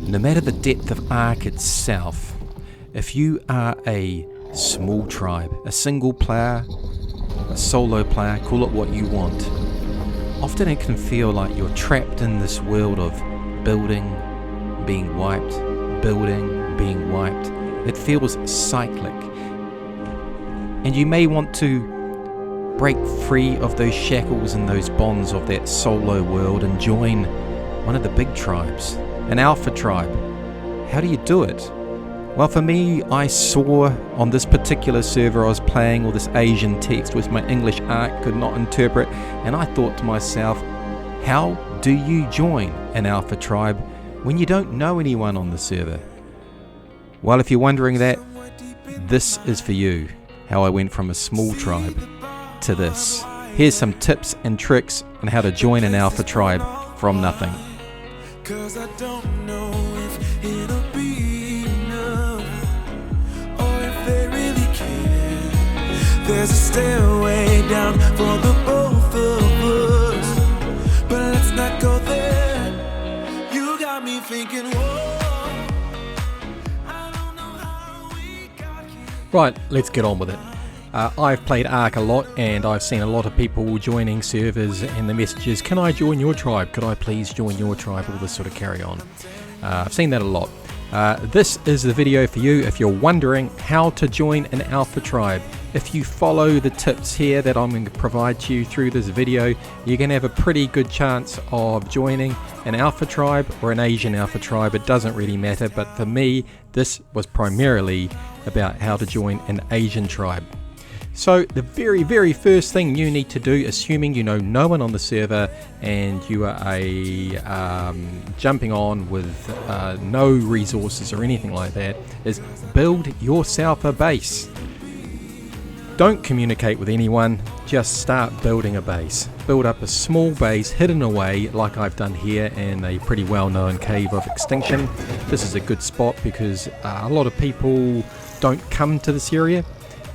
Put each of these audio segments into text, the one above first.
No matter the depth of Ark itself, if you are a small tribe, a single player, a solo player, call it what you want, often it can feel like you're trapped in this world of building, being wiped, building, being wiped. It feels cyclic. And you may want to break free of those shackles and those bonds of that solo world and join one of the big tribes, an alpha tribe. How do you do it? Well, for me, I saw on this particular server I was playing all this Asian text which my English Ark could not interpret, and I thought to myself, how do you join an alpha tribe when you don't know anyone on the server? Well, if you're wondering that, this is for you, how I went from a small tribe to this. Here's some tips and tricks on how to join an alpha tribe from nothing. 'Cause I don't know if it'll be enough, or if they really care. There's a stairway down for the both of us, but let's not go there. You got me thinking, whoa, I don't know how we got here. Right, let's get on with it. I've played Ark a lot, and I've seen a lot of people joining servers and the messages, can I join your tribe? Could I please join your tribe? All this sort of carry on. I've seen that a lot. This is the video for you if you're wondering how to join an alpha tribe. If you follow the tips here that I'm going to provide to you through this video, you're going to have a pretty good chance of joining an alpha tribe or an Asian alpha tribe. It doesn't really matter, but for me, this was primarily about how to join an Asian tribe. So the very first thing you need to do, assuming you know no one on the server and you are jumping on with no resources or anything like that, is build yourself a base. Don't communicate with anyone, just start building a base. Build up a small base hidden away like I've done here in a pretty well-known cave of extinction. This is a good spot because a lot of people don't come to this area.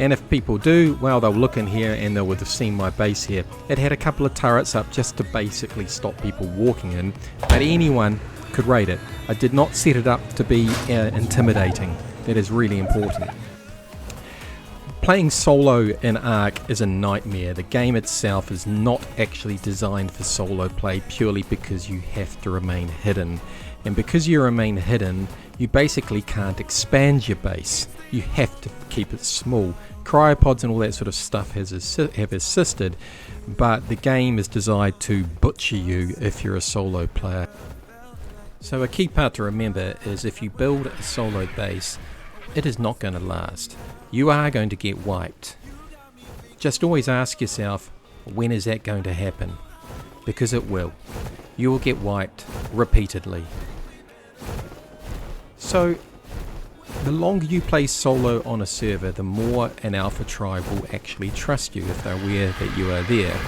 And if people do, well, they'll look in here and they would have seen my base here. It had a couple of turrets up just to basically stop people walking in, but anyone could raid it. I did not set it up to be intimidating. That is really important. Playing solo in Ark is a nightmare. The game itself is not actually designed for solo play purely because you have to remain hidden. And because you remain hidden, you basically can't expand your base. You have to keep it small. Cryopods and all that sort of stuff have assisted, but the game is designed to butcher you if you're a solo player. So a key part to remember is if you build a solo base, it is not going to last. You are going to get wiped. Just always ask yourself, when is that going to happen? Because it will. You will get wiped repeatedly. So the longer you play solo on a server, the more an alpha tribe will actually trust you if they're aware that you are there,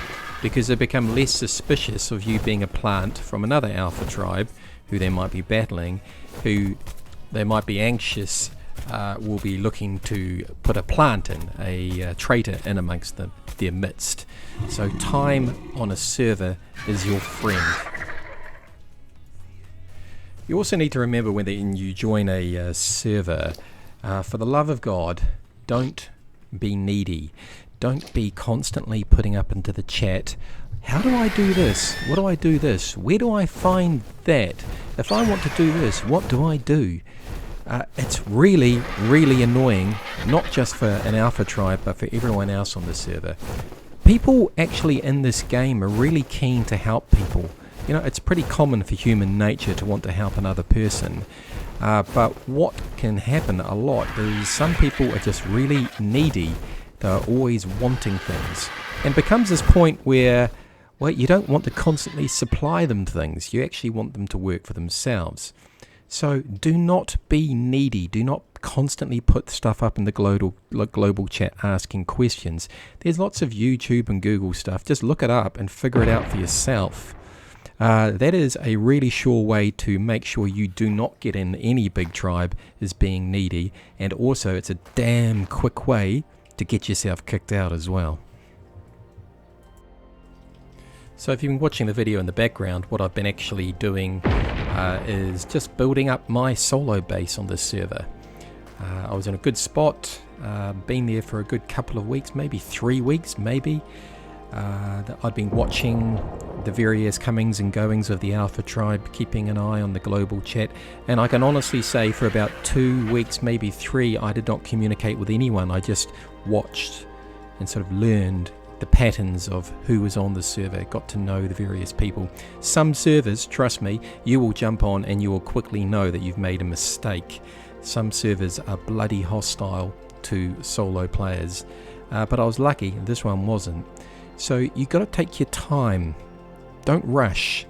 because they become less suspicious of you being a plant from another alpha tribe who they might be battling, who they might be anxious will be looking to put a plant in, a traitor in amongst their midst. So time on a server is your friend. You also need to remember when you join a server, for the love of God, don't be needy. Don't be constantly putting up into the chat, how do I do this? What do I do this? Where do I find that? If I want to do this, what do I do? It's really annoying, not just for an alpha tribe, but for everyone else on the server. People actually in this game are really keen to help people. You know, it's pretty common for human nature to want to help another person, but what can happen a lot is some people are just really needy. They're always wanting things, and becomes this point where, well, you don't want to constantly supply them things. You actually want them to work for themselves. So do not be needy. Do not constantly put stuff up in the global chat asking questions. There's lots of YouTube and Google stuff. Just look it up and figure it out for yourself. That is a really sure way to make sure you do not get in any big tribe, is being needy, and also it's a damn quick way to get yourself kicked out as well. So if you've been watching the video in the background, what I've been actually doing is just building up my solo base on this server. I was in a good spot, been there for a good couple of weeks, maybe 3 weeks, maybe. I'd been watching the various comings and goings of the Alpha Tribe, keeping an eye on the global chat, and I can honestly say for about 2 weeks, maybe 3, I did not communicate with anyone. I just watched and sort of learned the patterns of who was on the server, got to know the various people. Some servers, trust me, you will jump on and you will quickly know that you've made a mistake. Some servers are bloody hostile to solo players, but I was lucky, this one wasn't. So you've got to take your time, don't rush,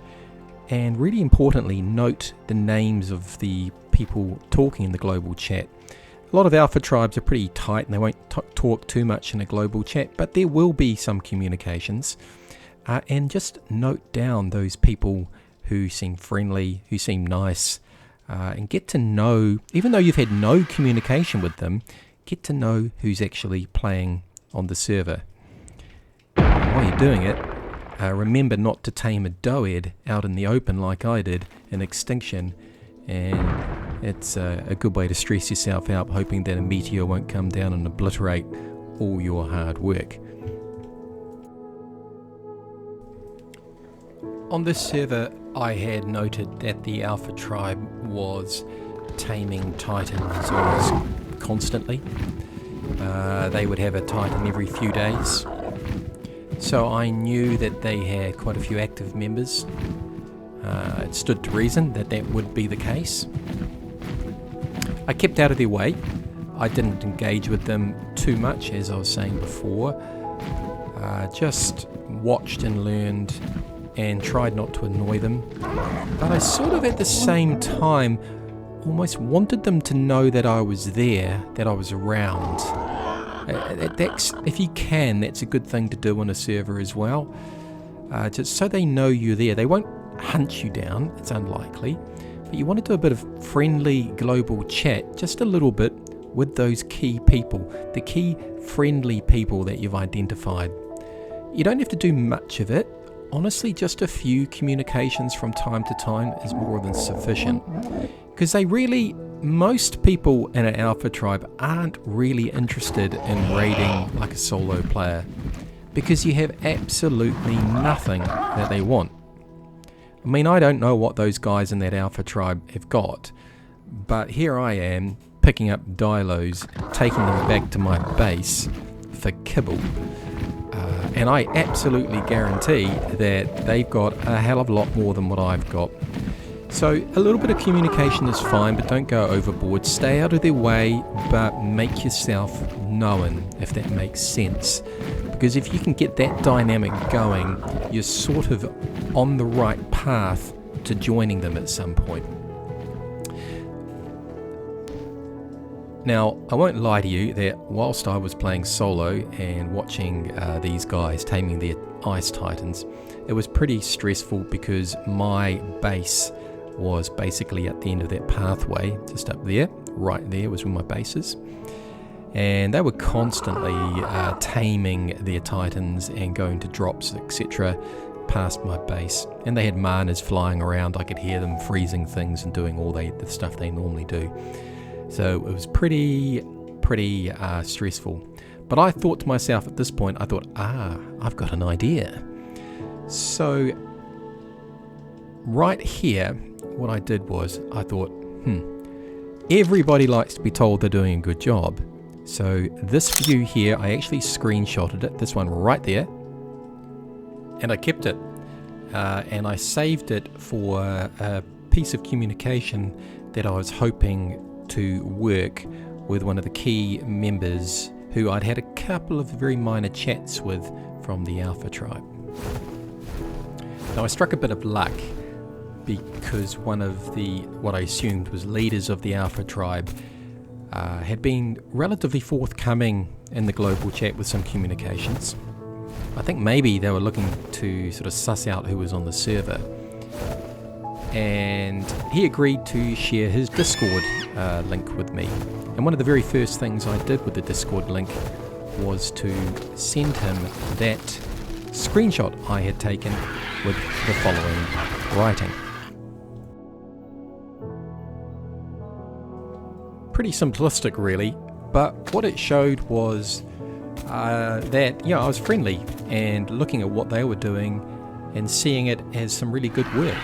and really importantly, note the names of the people talking in the global chat. A lot of Alpha Tribes are pretty tight and they won't talk too much in a global chat, but there will be some communications. And just note down those people who seem friendly, who seem nice, and get to know, even though you've had no communication with them, get to know who's actually playing on the server. While you're doing it, remember not to tame a doed out in the open like I did in Extinction, and it's a good way to stress yourself out, hoping that a meteor won't come down and obliterate all your hard work. On this server, I had noted that the Alpha Tribe was taming Titans almost constantly. They would have a Titan every few days. So I knew that they had quite a few active members. It stood to reason that that would be the case. I kept out of their way. I didn't engage with them too much, as I was saying before. Just watched and learned and tried not to annoy them. But I sort of at the same time almost wanted them to know that I was there, that I was around. If you can, that's a good thing to do on a server as well. Just so they know you're there. They won't hunt you down, it's unlikely. But you want to do a bit of friendly global chat, just a little bit, with those key people, the key friendly people that you've identified. You don't have to do much of it. Honestly, just a few communications from time to time is more than sufficient. Because most people in an Alpha Tribe aren't really interested in raiding like a solo player, because you have absolutely nothing that they want. I mean, I don't know what those guys in that Alpha Tribe have got, but here I am picking up dilos, taking them back to my base for kibble. And I absolutely guarantee that they've got a hell of a lot more than what I've got. So a little bit of communication is fine, but don't go overboard. Stay out of their way, but make yourself known, if that makes sense. Because if you can get that dynamic going, you're sort of on the right path to joining them at some point. Now, I won't lie to you that whilst I was playing solo and watching these guys taming their Ice Titans, it was pretty stressful because my base was basically at the end of that pathway, just up there, right there was where my base is. And they were constantly taming their Titans and going to drops, etc., past my base. And they had manas flying around. I could hear them freezing things and doing all the stuff they normally do. So it was pretty stressful. But I thought to myself at this point, I've got an idea. So right here, what I did was I thought, everybody likes to be told they're doing a good job. So this view here, I actually screenshotted it, this one right there, and I kept it. And I saved it for a piece of communication that I was hoping to work with one of the key members who I'd had a couple of very minor chats with from the Alpha Tribe. Now I struck a bit of luck because one of what I assumed was leaders of the Alpha Tribe had been relatively forthcoming in the global chat with some communications. I think maybe they were looking to sort of suss out who was on the server. And he agreed to share his Discord link with me. And one of the very first things I did with the Discord link was to send him that screenshot I had taken with the following writing. Pretty simplistic really, but what it showed was that I was friendly and looking at what they were doing and seeing it as some really good work.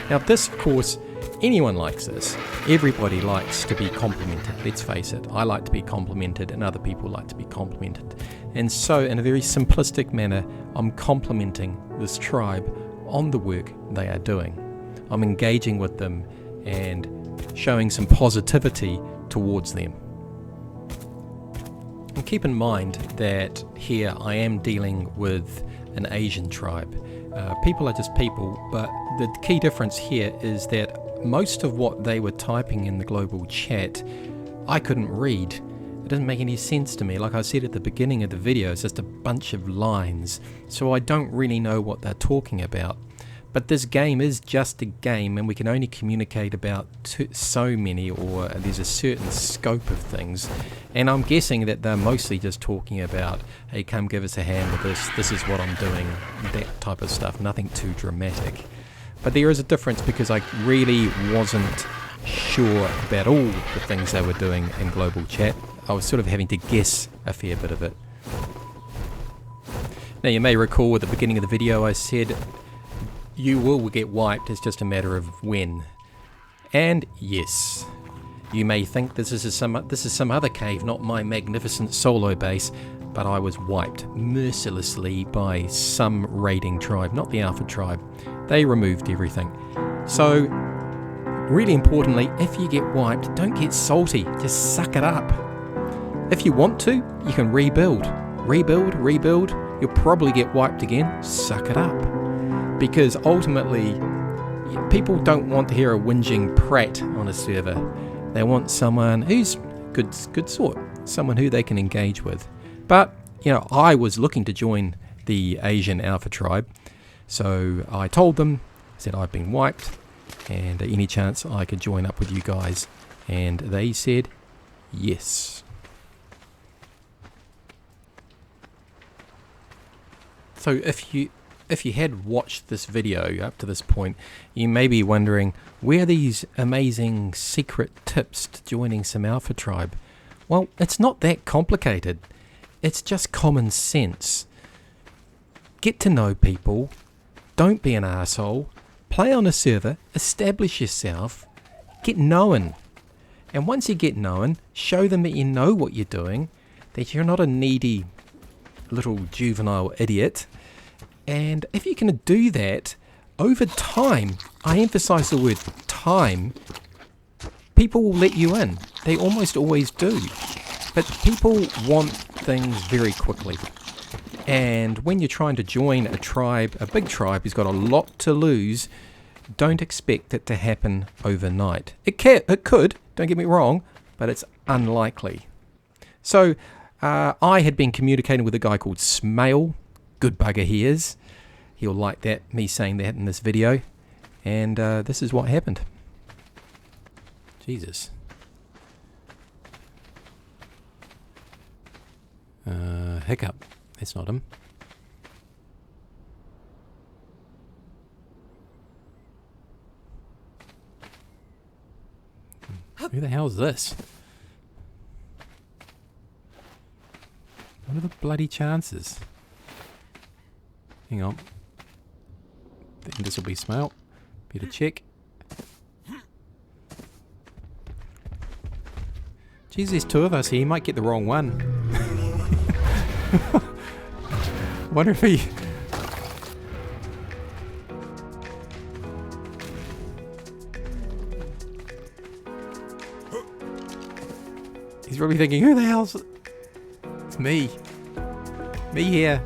Now this, of course, anyone likes this. Everybody likes to be complimented, let's face it. I like to be complimented and other people like to be complimented. And so in a very simplistic manner, I'm complimenting this tribe on the work they are doing. I'm engaging with them and showing some positivity towards them. And keep in mind that here I am dealing with an Asian tribe. People are just people, but the key difference here is that most of what they were typing in the global chat, I couldn't read. It doesn't make any sense to me. Like I said at the beginning of the video, it's just a bunch of lines, so I don't really know what they're talking about. But this game is just a game, and we can only communicate about so many, or there's a certain scope of things. And I'm guessing that they're mostly just talking about, hey, come give us a hand with this is what I'm doing, that type of stuff, nothing too dramatic. But there is a difference because I really wasn't sure about all the things they were doing in global chat. I was sort of having to guess a fair bit of it. Now you may recall at the beginning of the video I said, you will get wiped, it's just a matter of when. And yes, you may think this is some other cave, not my magnificent solo base, but I was wiped mercilessly by some raiding tribe, not the Alpha tribe. They removed everything. So, really importantly, if you get wiped, don't get salty, just suck it up. If you want to, you can rebuild. Rebuild, you'll probably get wiped again, suck it up. Because ultimately, people don't want to hear a whinging prat on a server. They want someone who's good sort, someone who they can engage with. But, I was looking to join the Asian Alpha tribe, so I told them, said I've been wiped, and any chance I could join up with you guys, and they said yes. So if you had watched this video up to this point, you may be wondering, where are these amazing secret tips to joining some Alpha tribe? Well, it's not that complicated. It's just common sense. Get to know people. Don't be an arsehole. Play on a server. Establish yourself. Get known. And once you get known, show them that you know what you're doing, that you're not a needy little juvenile idiot. And if you can do that, over time, I emphasize the word time, people will let you in. They almost always do. But people want things very quickly. And when you're trying to join a tribe, a big tribe who's got a lot to lose, don't expect it to happen overnight. It could, don't get me wrong, but it's unlikely. So I had been communicating with a guy called Smail. Good bugger he is. He'll like that, me saying that in this video. And this is what happened. Jesus. Hiccup. That's not him. Who the hell is this? What are the bloody chances? Hang on. I think this will be Smail. Better check. Geez, there's two of us here. He might get the wrong one. Wonder if he... He's probably thinking, who the hell's... It's me. Me here.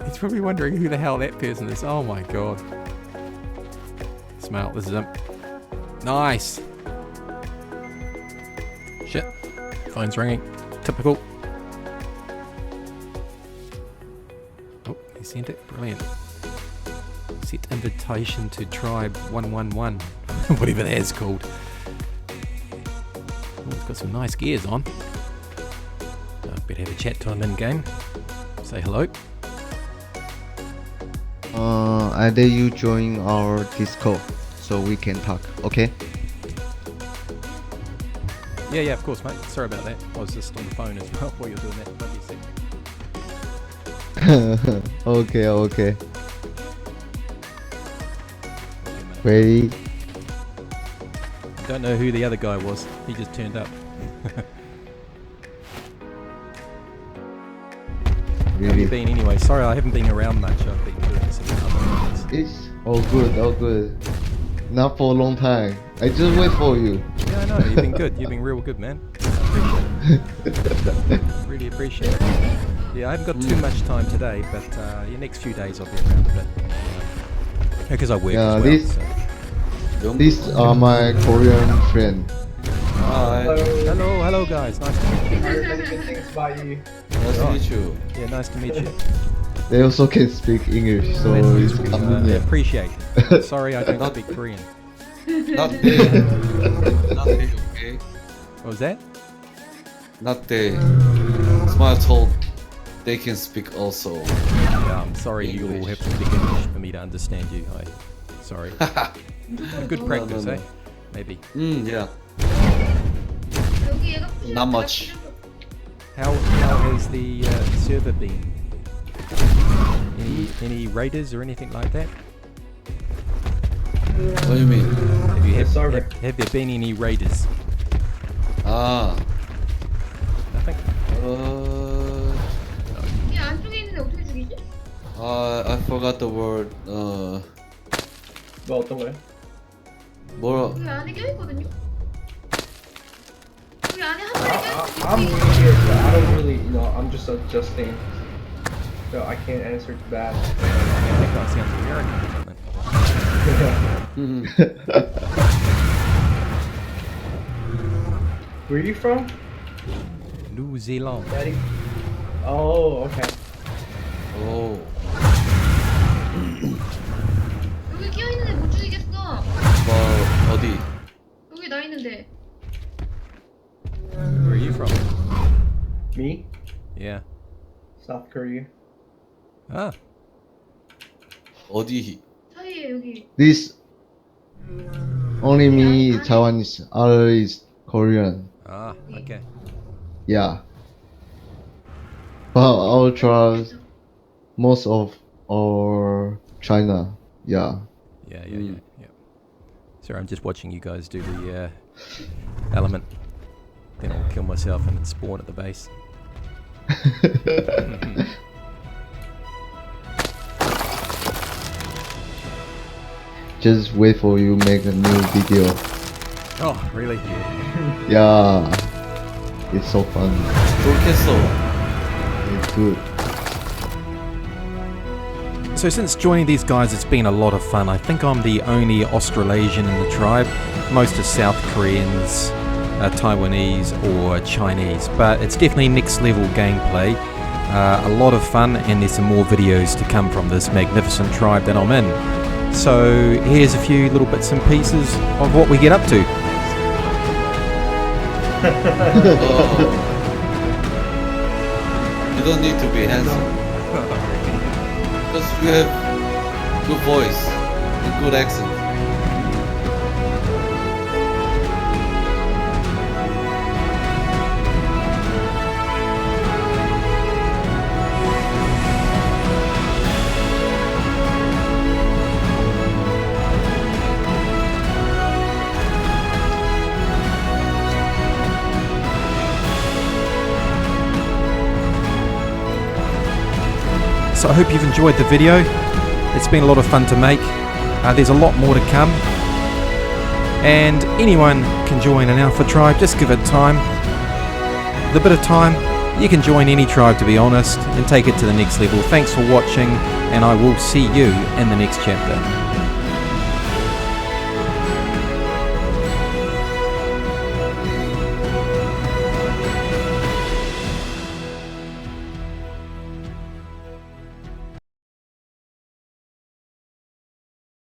He's probably wondering who the hell that person is. Oh my god. Smail, this is him. Nice. Shit. Phone's ringing. Typical. Oh, he sent it. Brilliant. Set invitation to tribe 111. Whatever that is called. Oh, he's got some nice gears on. Better have a chat to him in game. Say hello. Either you join our Discord so we can talk, okay? Yeah, of course, mate. Sorry about that. I was just on the phone as well while you're doing that. Love you, Sid. Okay, okay. Okay, mate. Ready? Don't know who the other guy was. He just turned up. How have you been anyway? Sorry, I haven't been around much. I've been doing some other things. It's all good, all good. Not for a long time. I just wait for you. Yeah, I know. You've been good. You've been real good, man. I appreciate it. Really appreciate it. Yeah, I haven't got too much time today, but the next few days I'll be around a bit. Because I work Yeah, as well. So. These are my Korean friend. Hi. Hello, guys. Nice to meet you. I heard many good things about you. Nice to meet you. Yeah, nice to meet you. They also can speak English, so it's I convenient. appreciate it. Sorry, I don't speak Korean. Not they. Not they, okay? What was that? Not they. Smile told they can speak also. Yeah, I'm sorry you all have to speak English for me to understand you. Sorry. Good practice, no. eh? Maybe. Yeah. Not much. How has the server been? Any raiders or anything like that? What do you mean? Have there been any raiders? Ah. Nothing. 이 안쪽에 있는데 어떻게 죽이지? I forgot the word. 뭐 어떤 거요? 뭐라? 여기 안에 껴있거든요? 여기 안에 한 마리 I'm 껴있어. new here, so I don't really, I'm just adjusting. So I can't answer to that. That guy sounds American or something. Where are you from, New Zealand. Matty? Oh, okay. 오. 여기 끼어있는데 못 죽이겠어. 뭐 어디? 여기 나 있는데. Where are you from? Me? Yeah. South Korea. Ah. 어디? 사이에 여기. This only me Taiwanese, others is Korean. Ah. Okay. Yeah. But our tribes, most of our China. Yeah. Yeah. Sorry, I'm just watching you guys do the element. Then I'll kill myself and spawn at the base. Just wait for you make a new video. Oh, really? Yeah. It's so fun. 좋겠어. It's good. So since joining these guys, it's been a lot of fun. I think I'm the only Australasian in the tribe. Most are South Koreans, Taiwanese or Chinese, but it's definitely next level gameplay. A lot of fun, and there's some more videos to come from this magnificent tribe that I'm in. So here's a few little bits and pieces of what we get up to. You don't need to be handsome. Because you have good voice and good accent. So I hope you've enjoyed the video. It's been a lot of fun to make. There's a lot more to come. And anyone can join an Alpha tribe, just give it time. With a bit of time, you can join any tribe, to be honest, and take it to the next level. Thanks for watching, and I will see you in the next chapter.